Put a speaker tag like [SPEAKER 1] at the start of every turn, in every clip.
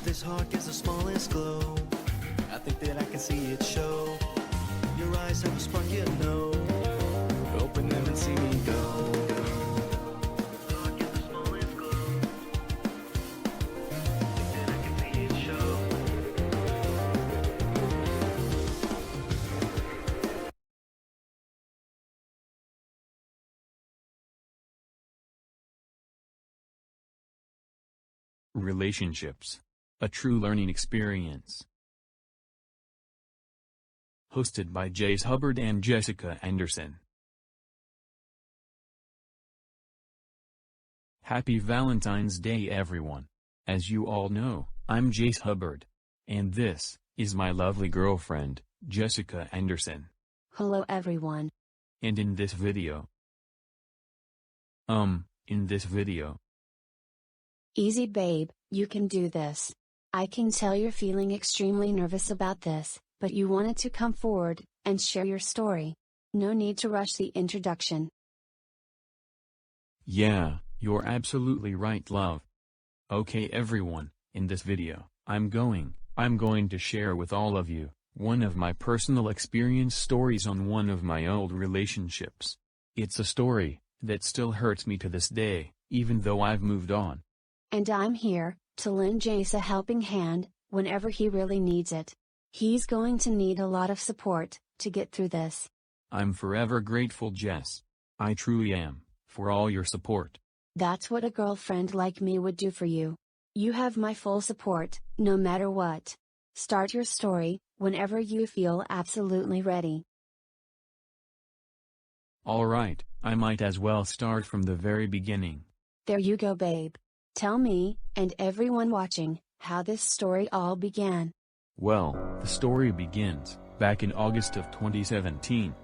[SPEAKER 1] this heart is the smallest glow. I think that I can see it show. Your eyes have a spark, you know. Open them and see me go.
[SPEAKER 2] Relationships. A true learning experience. Hosted by Jace Hubbard and Jessica Anderson. Happy Valentine's Day everyone. As you all know, I'm Jace Hubbard. And this is my lovely girlfriend, Jessica Anderson.
[SPEAKER 3] Hello everyone.
[SPEAKER 2] And in this video.
[SPEAKER 3] Easy babe, you can do this. I can tell you're feeling extremely nervous about this, but you wanted to come forward and share your story. No need to rush the introduction.
[SPEAKER 2] Yeah, you're absolutely right, love. Okay everyone, in this video, I'm going to share with all of you one of my personal experience stories on one of my old relationships. It's a story that still hurts me to this day, even though I've moved on.
[SPEAKER 3] And I'm here to lend Jace a helping hand whenever he really needs it. He's going to need a lot of support to get through this.
[SPEAKER 2] I'm forever grateful, Jess. I truly am, for all your support.
[SPEAKER 3] That's what a girlfriend like me would do for you. You have my full support, no matter what. Start your story whenever you feel absolutely ready.
[SPEAKER 2] Alright, I might as well start from the very beginning.
[SPEAKER 3] There you go, babe. Tell me, and everyone watching, how this story all began.
[SPEAKER 2] Well, the story begins back in August of 2017.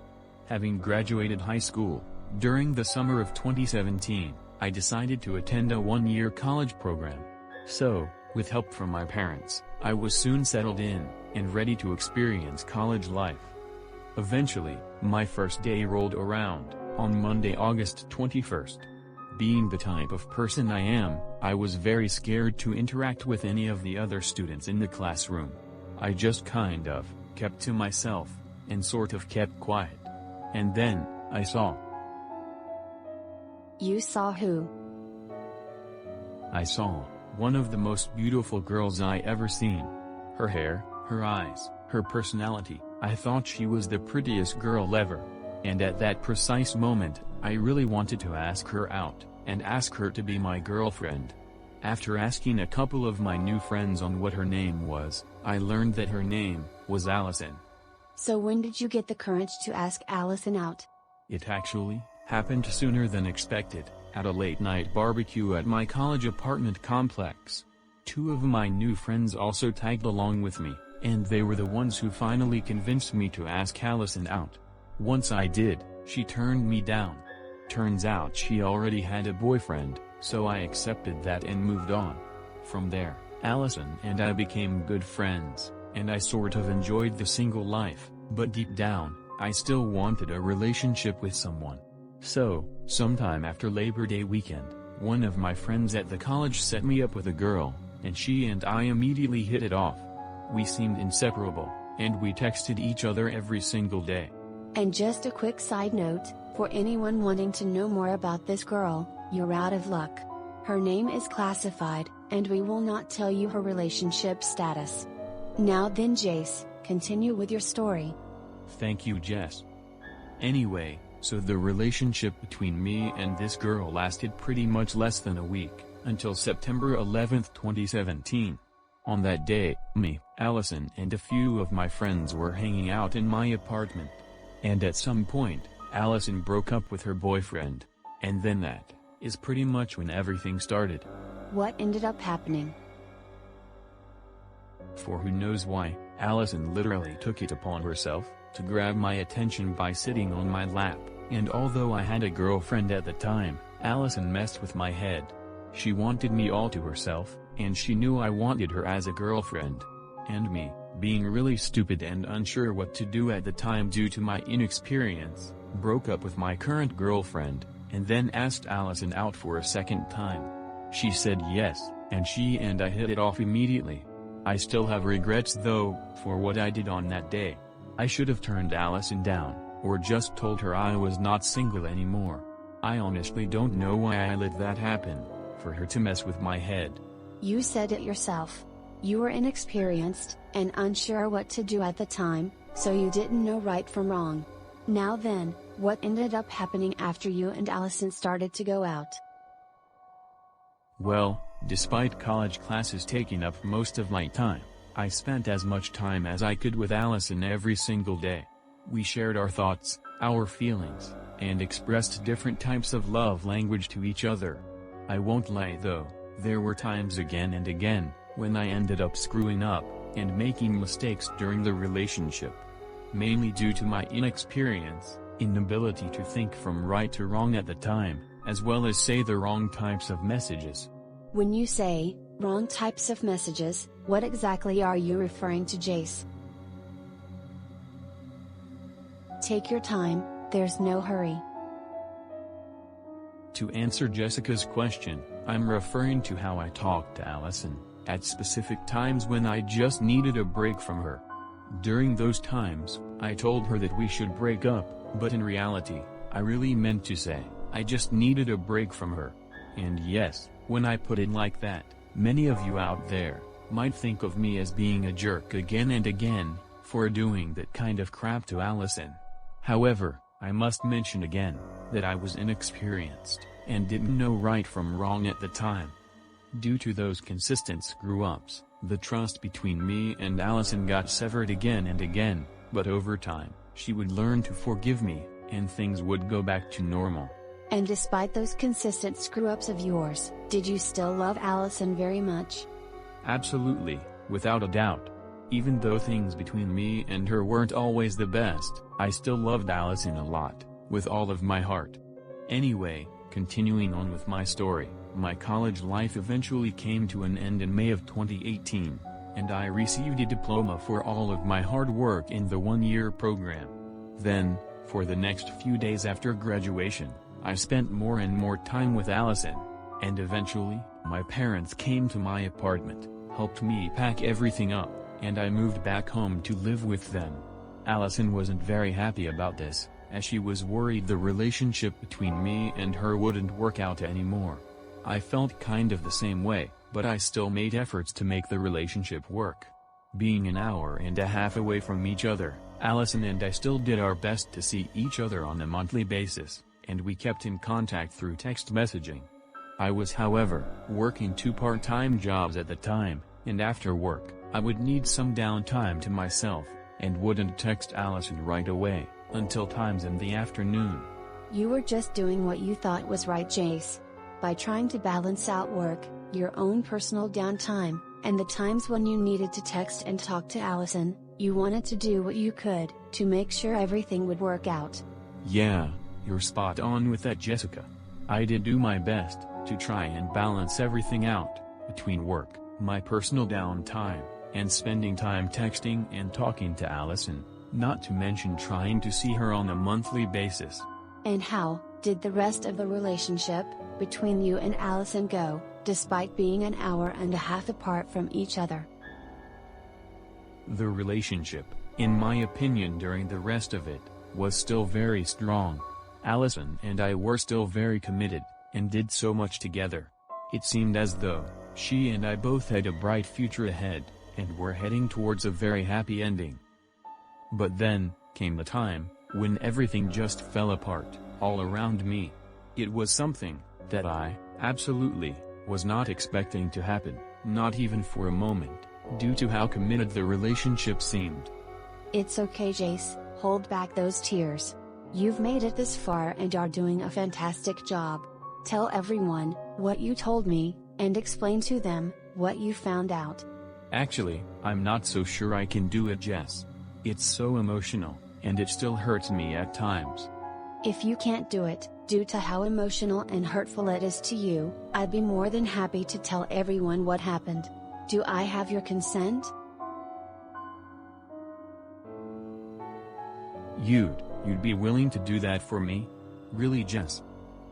[SPEAKER 2] Having graduated high school, during the summer of 2017, I decided to attend a one-year college program. So, with help from my parents, I was soon settled in, and ready to experience college life. Eventually, my first day rolled around, on Monday, August 21st. Being the type of person I am, I was very scared to interact with any of the other students in the classroom. I just kind of kept to myself, and sort of kept quiet. And then, I saw.
[SPEAKER 3] You saw who?
[SPEAKER 2] I saw one of the most beautiful girls I ever seen. Her hair, her eyes, her personality, I thought she was the prettiest girl ever. And at that precise moment, I really wanted to ask her out, and ask her to be my girlfriend. After asking a couple of my new friends on what her name was, I learned that her name was Allison.
[SPEAKER 3] So when did you get the courage to ask Allison out?
[SPEAKER 2] It actually happened sooner than expected, at a late-night barbecue at my college apartment complex. Two of my new friends also tagged along with me, and they were the ones who finally convinced me to ask Allison out. Once I did, she turned me down. Turns out she already had a boyfriend, so I accepted that and moved on. From there, Allison and I became good friends, and I sort of enjoyed the single life, but deep down, I still wanted a relationship with someone. So, sometime after Labor Day weekend, one of my friends at the college set me up with a girl, and she and I immediately hit it off. We seemed inseparable, and we texted each other every single day.
[SPEAKER 3] And just a quick side note, for anyone wanting to know more about this girl, you're out of luck. Her name is classified, and we will not tell you her relationship status. Now then, Jace, continue with your story.
[SPEAKER 2] Thank you, Jess. Anyway, so the relationship between me and this girl lasted pretty much less than a week, until September 11th, 2017. On that day, me, Allison and a few of my friends were hanging out in my apartment. And at some point, Allison broke up with her boyfriend. And then that is pretty much when everything started.
[SPEAKER 3] What ended up happening?
[SPEAKER 2] For who knows why, Allison literally took it upon herself to grab my attention by sitting on my lap, and although I had a girlfriend at the time, Allison messed with my head. She wanted me all to herself, and she knew I wanted her as a girlfriend. And me, being really stupid and unsure what to do at the time due to my inexperience, broke up with my current girlfriend, and then asked Allison out for a second time. She said yes, and she and I hit it off immediately, I still have regrets though, for what I did on that day. I should have turned Allison down, or just told her I was not single anymore. I honestly don't know why I let that happen, for her to mess with my head.
[SPEAKER 3] You said it yourself. You were inexperienced, and unsure what to do at the time, so you didn't know right from wrong. Now then, what ended up happening after you and Allison started to go out?
[SPEAKER 2] Well, despite college classes taking up most of my time, I spent as much time as I could with Allison every single day. We shared our thoughts, our feelings, and expressed different types of love language to each other. I won't lie though, there were times again and again, when I ended up screwing up, and making mistakes during the relationship. Mainly due to my inexperience, inability to think from right to wrong at the time, as well as say the wrong types of messages.
[SPEAKER 3] When you say, wrong types of messages, what exactly are you referring to, Jace? Take your time, there's no hurry.
[SPEAKER 2] To answer Jessica's question, I'm referring to how I talked to Allison, at specific times when I just needed a break from her. During those times, I told her that we should break up, but in reality, I really meant to say, I just needed a break from her. And yes, when I put it like that, many of you out there might think of me as being a jerk again and again, for doing that kind of crap to Allison. However, I must mention again, that I was inexperienced, and didn't know right from wrong at the time. Due to those consistent screw-ups, the trust between me and Allison got severed again and again, but over time, she would learn to forgive me, and things would go back to normal.
[SPEAKER 3] And despite those consistent screw-ups of yours, did you still love Allison very much?
[SPEAKER 2] Absolutely, without a doubt. Even though things between me and her weren't always the best, I still loved Allison a lot, with all of my heart. Anyway, continuing on with my story, my college life eventually came to an end in May of 2018, and I received a diploma for all of my hard work in the one-year program. Then, for the next few days after graduation, I spent more and more time with Allison, and eventually, my parents came to my apartment, helped me pack everything up, and I moved back home to live with them. Allison wasn't very happy about this, as she was worried the relationship between me and her wouldn't work out anymore. I felt kind of the same way, but I still made efforts to make the relationship work. Being an hour and a half away from each other, Allison and I still did our best to see each other on a monthly basis, and we kept in contact through text messaging. I was, however, working 2 part-time jobs at the time, and after work, I would need some downtime to myself, and wouldn't text Allison right away, until times in the afternoon.
[SPEAKER 3] You were just doing what you thought was right, Jace. By trying to balance out work, your own personal downtime, and the times when you needed to text and talk to Allison, you wanted to do what you could, to make sure everything would work out.
[SPEAKER 2] Yeah, you're spot on with that, Jessica. I did do my best, to try and balance everything out, between work, my personal downtime, and spending time texting and talking to Allison, not to mention trying to see her on a monthly basis.
[SPEAKER 3] And how did the rest of the relationship between you and Allison go, despite being an hour and a half apart from each other?
[SPEAKER 2] The relationship, in my opinion during the rest of it, was still very strong. Allison and I were still very committed, and did so much together. It seemed as though she and I both had a bright future ahead, and were heading towards a very happy ending. But then, came the time, when everything just fell apart, all around me. It was something that I, absolutely, was not expecting to happen, not even for a moment, due to how committed the relationship seemed.
[SPEAKER 3] It's okay, Jace, hold back those tears. You've made it this far and are doing a fantastic job. Tell everyone what you told me, and explain to them what you found out.
[SPEAKER 2] Actually, I'm not so sure I can do it, Jess. It's so emotional, and it still hurts me at times.
[SPEAKER 3] If you can't do it, due to how emotional and hurtful it is to you, I'd be more than happy to tell everyone what happened. Do I have your consent?
[SPEAKER 2] You'd be willing to do that for me? Really, Jess?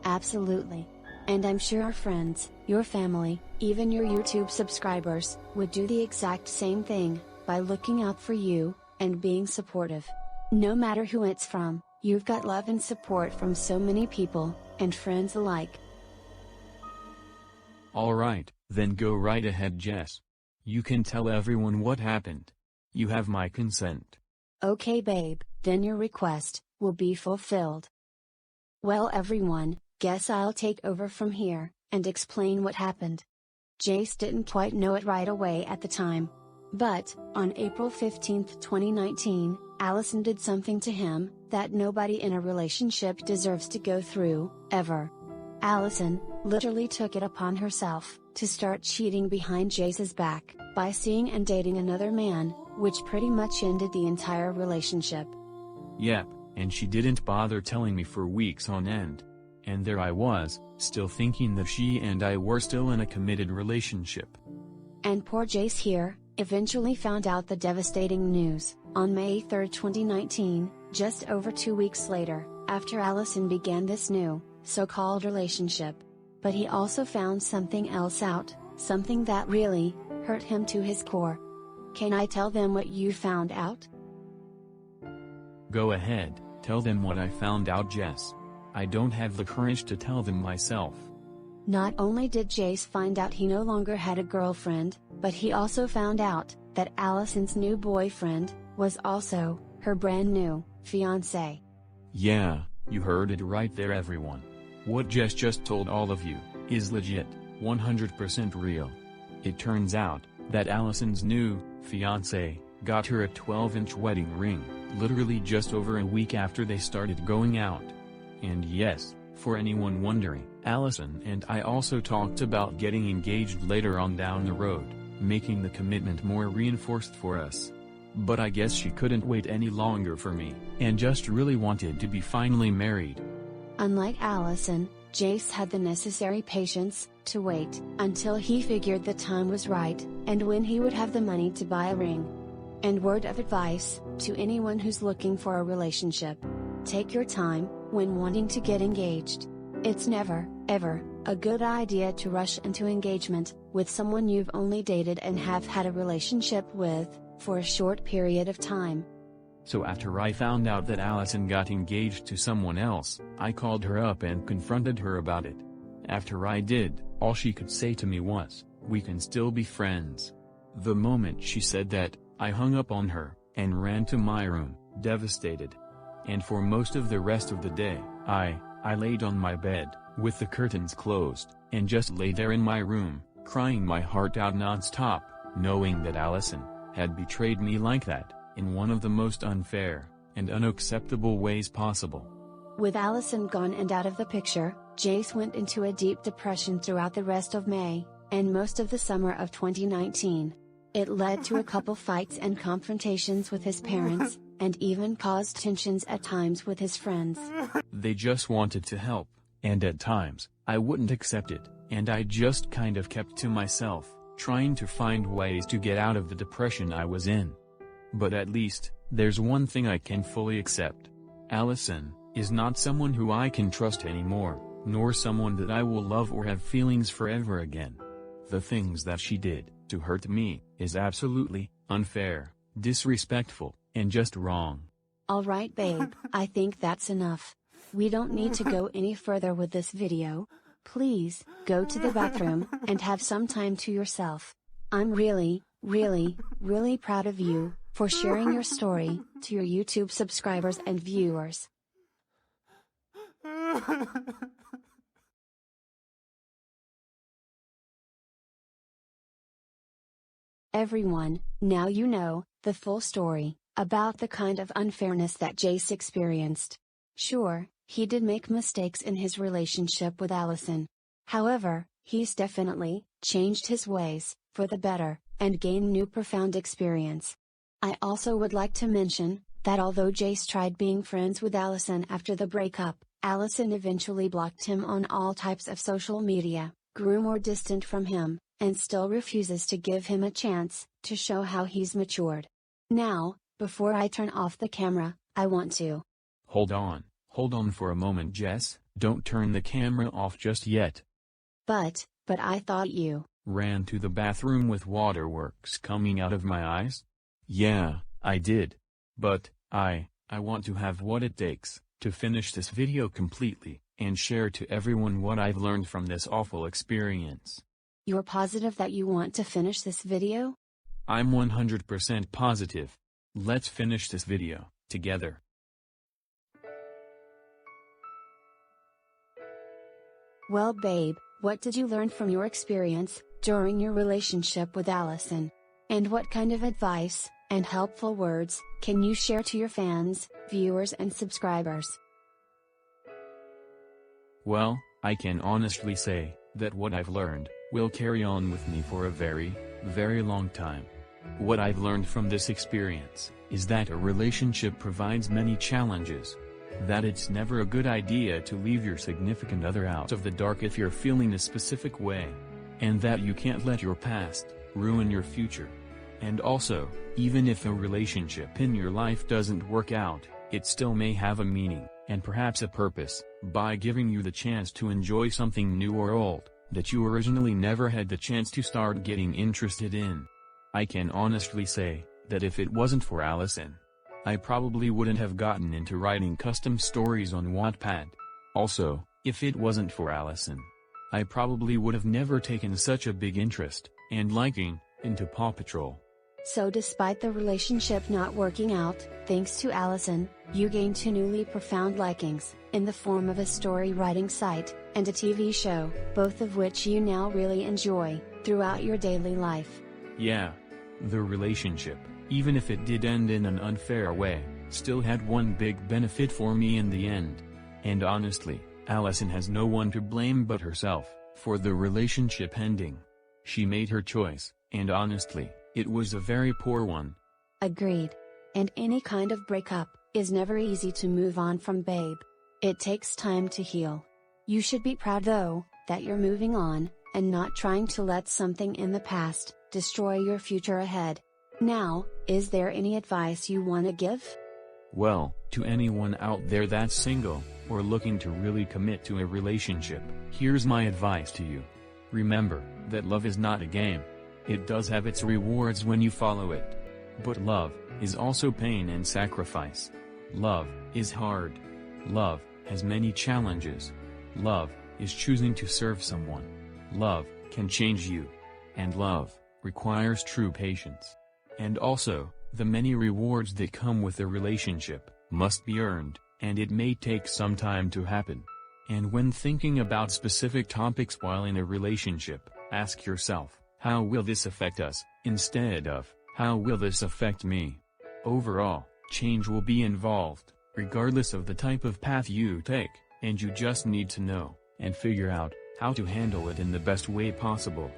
[SPEAKER 3] Absolutely. And I'm sure our friends, your family, even your YouTube subscribers, would do the exact same thing, by looking out for you, and being supportive. No matter who it's from, you've got love and support from so many people, and friends alike.
[SPEAKER 2] Alright, then go right ahead, Jess. You can tell everyone what happened. You have my consent.
[SPEAKER 3] Okay babe, then your request will be fulfilled. Well everyone, guess I'll take over from here, and explain what happened. Jace didn't quite know it right away at the time. But, on April 15, 2019, Allison did something to him that nobody in a relationship deserves to go through, ever. Allison literally took it upon herself to start cheating behind Jace's back by seeing and dating another man, which pretty much ended the entire relationship.
[SPEAKER 2] Yep, and she didn't bother telling me for weeks on end. And there I was, still thinking that she and I were still in a committed relationship.
[SPEAKER 3] And poor Jace here eventually found out the devastating news on May 3, 2019, just over 2 weeks later, after Allison began this new, so-called relationship. But he also found something else out, something that really hurt him to his core. Can I tell them what you found out?
[SPEAKER 2] Go ahead, tell them what I found out, Jess. I don't have the courage to tell them myself.
[SPEAKER 3] Not only did Jace find out he no longer had a girlfriend, but he also found out that Allison's new boyfriend was also her brand new fiancé.
[SPEAKER 2] Yeah, you heard it right there, everyone. What Jess just told all of you is legit, 100% real. It turns out that Allison's new fiancé got her a 12-inch wedding ring, literally just over a week after they started going out. And yes, for anyone wondering, Allison and I also talked about getting engaged later on down the road, making the commitment more reinforced for us. But I guess she couldn't wait any longer for me, and just really wanted to be finally married.
[SPEAKER 3] Unlike Allison, Jace had the necessary patience to wait until he figured the time was right, and when he would have the money to buy a ring. And word of advice to anyone who's looking for a relationship: take your time when wanting to get engaged. It's never, ever, a good idea to rush into engagement with someone you've only dated and have had a relationship with for a short period of time.
[SPEAKER 2] So after I found out that Allison got engaged to someone else, I called her up and confronted her about it. After I did, all she could say to me was, "We can still be friends." The moment she said that, I hung up on her, and ran to my room, devastated. And for most of the rest of the day, I laid on my bed, with the curtains closed, and just lay there in my room, crying my heart out non-stop, knowing that Allison had betrayed me like that, in one of the most unfair and unacceptable ways possible.
[SPEAKER 3] With Allison gone and out of the picture, Jace went into a deep depression throughout the rest of May, and most of the summer of 2019. It led to a couple fights and confrontations with his parents, and even caused tensions at times with his friends.
[SPEAKER 2] They just wanted to help, and at times, I wouldn't accept it, and I just kind of kept to myself, trying to find ways to get out of the depression I was in. But at least, there's one thing I can fully accept. Allison is not someone who I can trust anymore, nor someone that I will love or have feelings for ever again. The things that she did to hurt me is absolutely unfair, disrespectful, and just wrong.
[SPEAKER 3] Alright babe, I think that's enough. We don't need to go any further with this video. Please, go to the bathroom, and have some time to yourself. I'm really, really, really proud of you, for sharing your story, to your YouTube subscribers and viewers. Everyone, now you know the full story about the kind of unfairness that Jace experienced. Sure, he did make mistakes in his relationship with Allison. However, he's definitely changed his ways for the better and gained new profound experience. I also would like to mention that although Jace tried being friends with Allison after the breakup, Allison eventually blocked him on all types of social media, grew more distant from him, and still refuses to give him a chance to show how he's matured. Now, before I turn off the camera, I want to
[SPEAKER 2] Hold on for a moment, Jess, don't turn the camera off just yet.
[SPEAKER 3] But I thought you
[SPEAKER 2] ran to the bathroom with waterworks coming out of my eyes? Yeah, I did. But, I want to have what it takes to finish this video completely, and share to everyone what I've learned from this awful experience.
[SPEAKER 3] You're positive that you want to finish this video?
[SPEAKER 2] I'm 100% positive. Let's finish this video, together.
[SPEAKER 3] Well babe, what did you learn from your experience during your relationship with Allison? And what kind of advice and helpful words can you share to your fans, viewers and subscribers?
[SPEAKER 2] Well, I can honestly say that what I've learned will carry on with me for a very, very long time. What I've learned from this experience is that a relationship provides many challenges. That it's never a good idea to leave your significant other out of the dark if you're feeling a specific way. And that you can't let your past ruin your future. And also, even if a relationship in your life doesn't work out, it still may have a meaning, and perhaps a purpose, by giving you the chance to enjoy something new or old, that you originally never had the chance to start getting interested in. I can honestly say, that if it wasn't for Allison, I probably wouldn't have gotten into writing custom stories on Wattpad. Also, if it wasn't for Allison, I probably would have never taken such a big interest, and liking, into Paw Patrol.
[SPEAKER 3] So despite the relationship not working out, thanks to Allison, you gained two newly profound likings, in the form of a story writing site, and a TV show, both of which you now really enjoy, throughout your daily life.
[SPEAKER 2] Yeah. The relationship, even if it did end in an unfair way, still had one big benefit for me in the end. And honestly, Allison has no one to blame but herself, for the relationship ending. She made her choice, and honestly, it was a very poor one.
[SPEAKER 3] Agreed. And any kind of breakup is never easy to move on from, babe. It takes time to heal. You should be proud though, that you're moving on, and not trying to let something in the past destroy your future ahead. Now, is there any advice you want to give?
[SPEAKER 2] Well, to anyone out there that's single, or looking to really commit to a relationship, here's my advice to you. Remember, that love is not a game. It does have its rewards when you follow it. But love is also pain and sacrifice. Love is hard. Love has many challenges. Love is choosing to serve someone. Love can change you. And love requires true patience. And also, the many rewards that come with a relationship must be earned, and it may take some time to happen. And when thinking about specific topics while in a relationship, ask yourself, how will this affect us, instead of, how will this affect me? Overall, change will be involved, regardless of the type of path you take, and you just need to know, and figure out, how to handle it in the best way possible.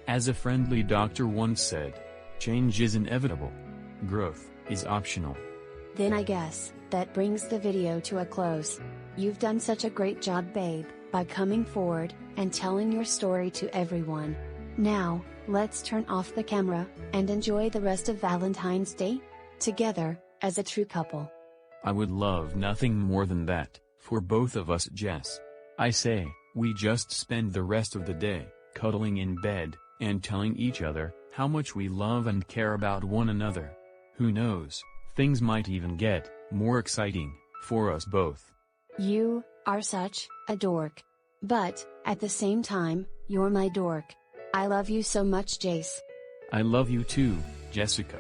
[SPEAKER 2] As a friendly doctor once said, change is inevitable. Growth is optional.
[SPEAKER 3] Then I guess, that brings the video to a close. You've done such a great job, babe, by coming forward, and telling your story to everyone. Now, let's turn off the camera, and enjoy the rest of Valentine's Day, together, as a true couple.
[SPEAKER 2] I would love nothing more than that, for both of us, Jess. I say, we just spend the rest of the day, cuddling in bed, and telling each other, how much we love and care about one another. Who knows, things might even get more exciting for us both.
[SPEAKER 3] You are such a dork. But, at the same time, you're my dork. I love you so much, Jace.
[SPEAKER 2] I love you too, Jessica.